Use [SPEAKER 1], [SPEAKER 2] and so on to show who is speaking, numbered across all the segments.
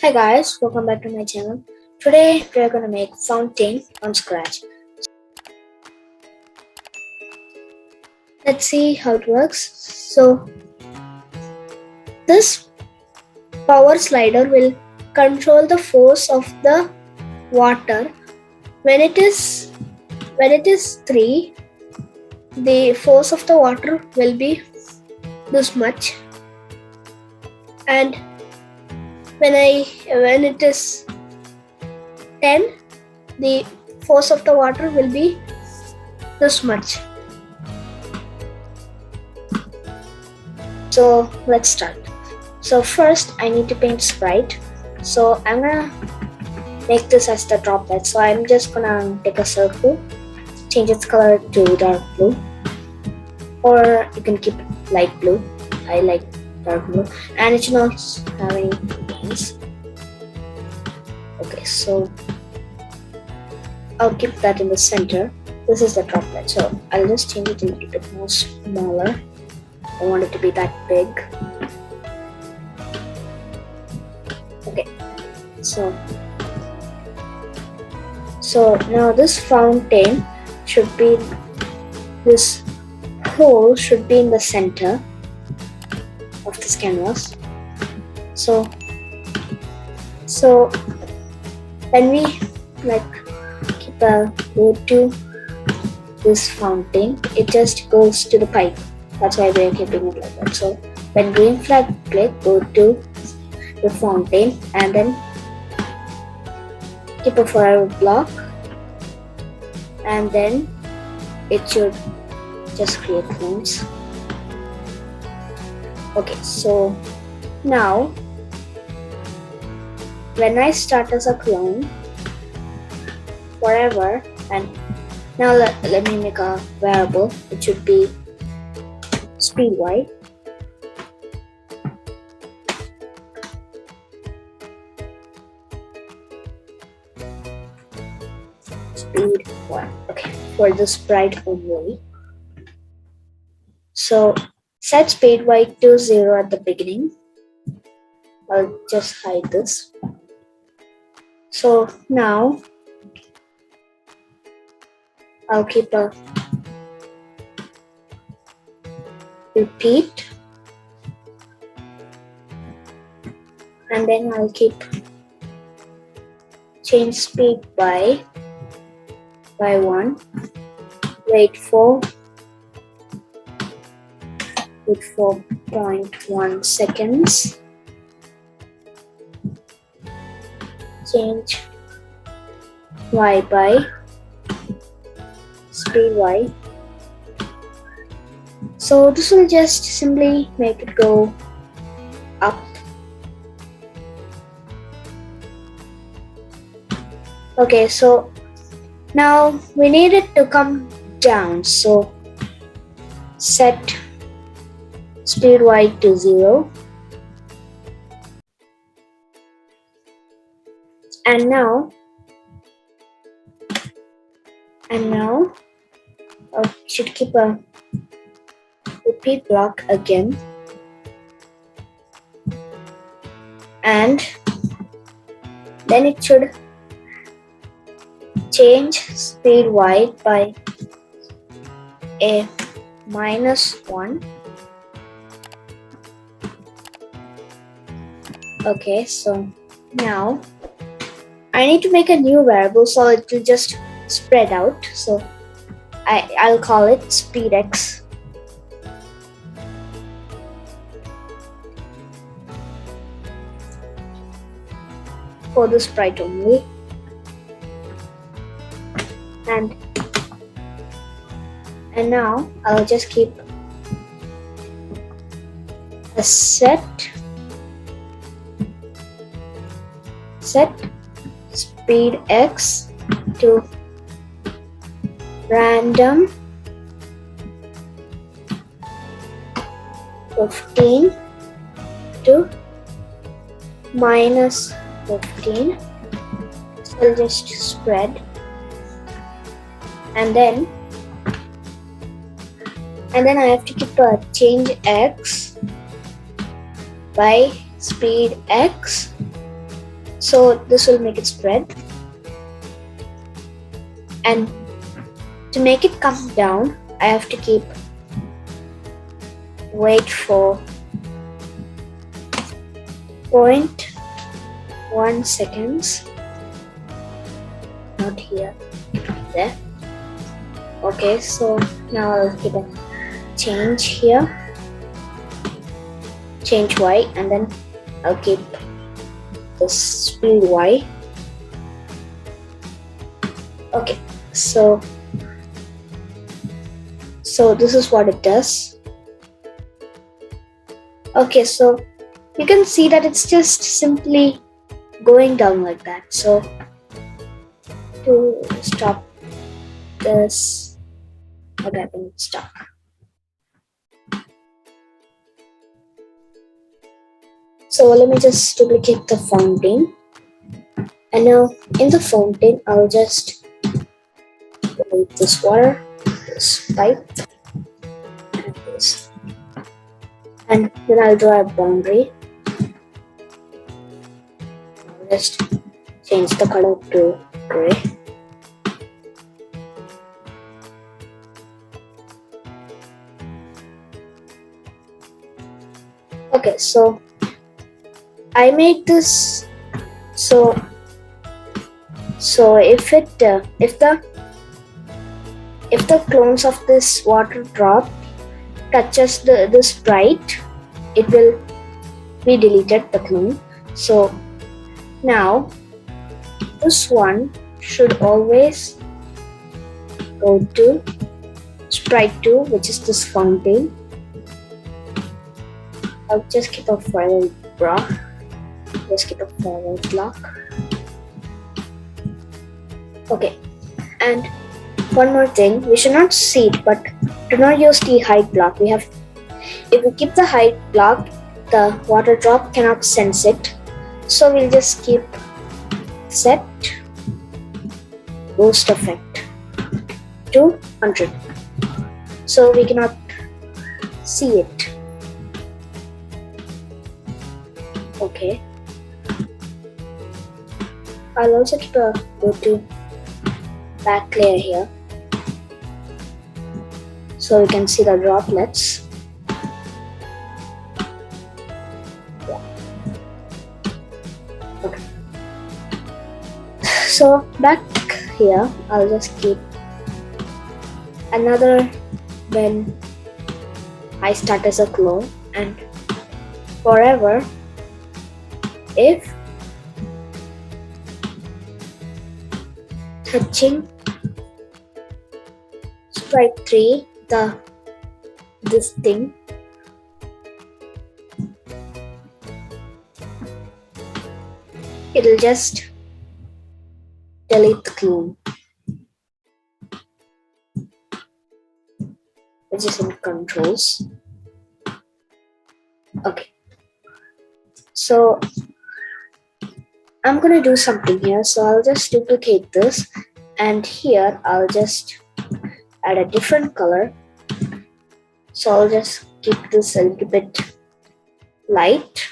[SPEAKER 1] Hi guys, welcome back to my channel. Today we are gonna make fountain on scratch. Let's see how it works. So this power slider will control the force of the water. When it is 3, the force of the water will be this much, and when it is 10, the force of the water will be this much. So let's start. So first I need to paint Sprite. So I'm gonna make this as the droplet. So I'm just gonna take a circle, change its color to dark blue, or you can keep it light blue. I like dark blue, and it should not have any lines. Okay, so I'll keep that in the center. This is the droplet, so I'll just change it a little bit more smaller. I don't want it to be that big. Okay, so now this fountain should be, this hole should be in the center of this canvas. So when we go to this fountain, it just goes to the pipe. That's why we are keeping it like that. So when green flag click, go to the fountain and then keep a forever block, and then it should just create clones. Okay, so now when I start as a clone forever, and now let me make a variable. It should be speed y. Speed y. Okay, for the sprite only. So set speed y to 0 at the beginning. I'll just hide this. So now I'll keep a repeat, and then I'll keep change speed by 1. Wait for 0.1 seconds. Change y by speed y. So this will just simply make it go up. Okay, so now we need it to come down. So set speed y to 0. And now I should keep a repeat block again, and then it should change speed y by a -1. Okay, so now I need to make a new variable so it will just spread out. So I'll call it speed x. For the sprite only, and now I'll just keep a set speed x to random 15 to -15. So I'll just spread, and then I have to keep a change x by speed x So this will make it spread. And to make it come down, I have to wait for 0.1 seconds. Not here, there. Okay, so now I'll give a change here, change Y, and then I'll keep the speed Y. Okay, so this is what it does. Okay, so you can see that it's just simply going down like that. So to stop this, what happened? It's stuck. So let me just duplicate the fountain, and now in the fountain I'll just put this water, this pipe, and this, and then I'll draw a boundary. I'll just change the color to gray. Okay, so I made this so if the clones of this water drop touches the sprite, it will be deleted, the clone. So now this one should always go to sprite 2, which is this fountain. I'll just keep a forward block. Just keep a forward block. Okay, and one more thing, we should not see it, but do not use the height block. If we keep the height block, the water drop cannot sense it. So we'll just keep set boost effect to 100. So we cannot see it. Okay. I'll also keep a go to back layer here, so we can see the droplets. Yeah. Okay. So back here, I'll just keep another when I start as a clone, and forever if touching sprite 3, this thing, it'll just delete the clone, which is in controls. Okay, so I'm gonna do something here. So I'll just duplicate this, and here I'll just add a different color. So I'll just keep this a little bit light.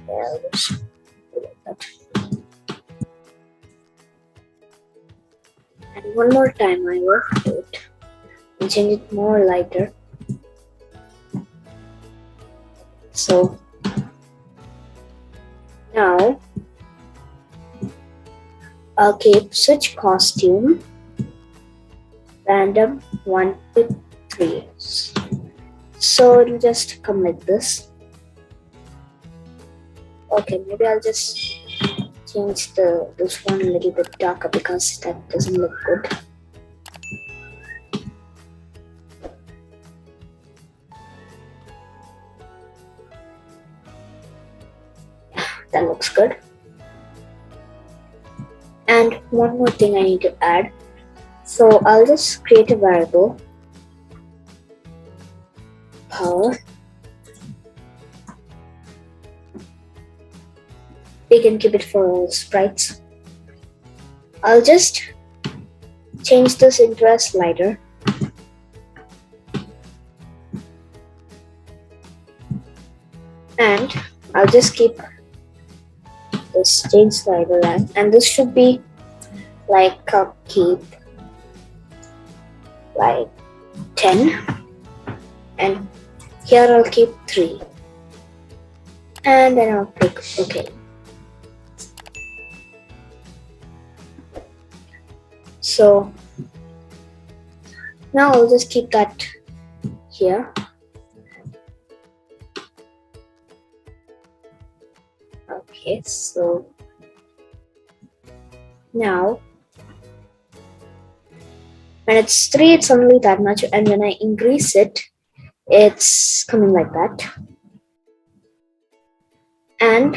[SPEAKER 1] I'll just do like that. And one more time I will do it and change it more lighter. So now I'll keep switch costume random 1 to 3. So it'll just come like this. Okay, maybe I'll just change this one a little bit darker because that doesn't look good. That looks good. And one more thing I need to add. So I'll just create a variable power. We can keep it for all sprites. I'll just change this into a slider. And I'll just keep this change slider and this should be like keep like 10, and here I'll keep 3, and then I'll click OK. So now I'll just keep that here. Okay, so now when it's 3, it's only that much, and when I increase it, it's coming like that. And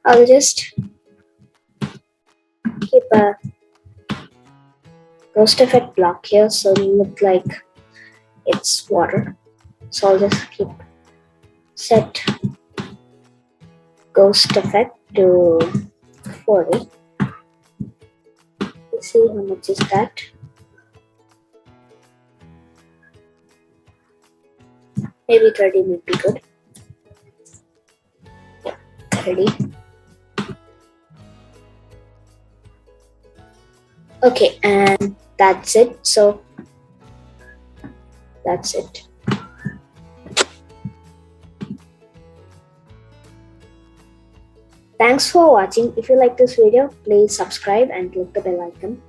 [SPEAKER 1] I'll just keep a ghost effect block here so it look like it's water. So I'll just keep set ghost effect to 40. Let's see how much is that. Maybe 30 would be good. Yeah, 30. Okay, and that's it. So that's it. Thanks for watching. If you like this video, please subscribe and click the bell icon.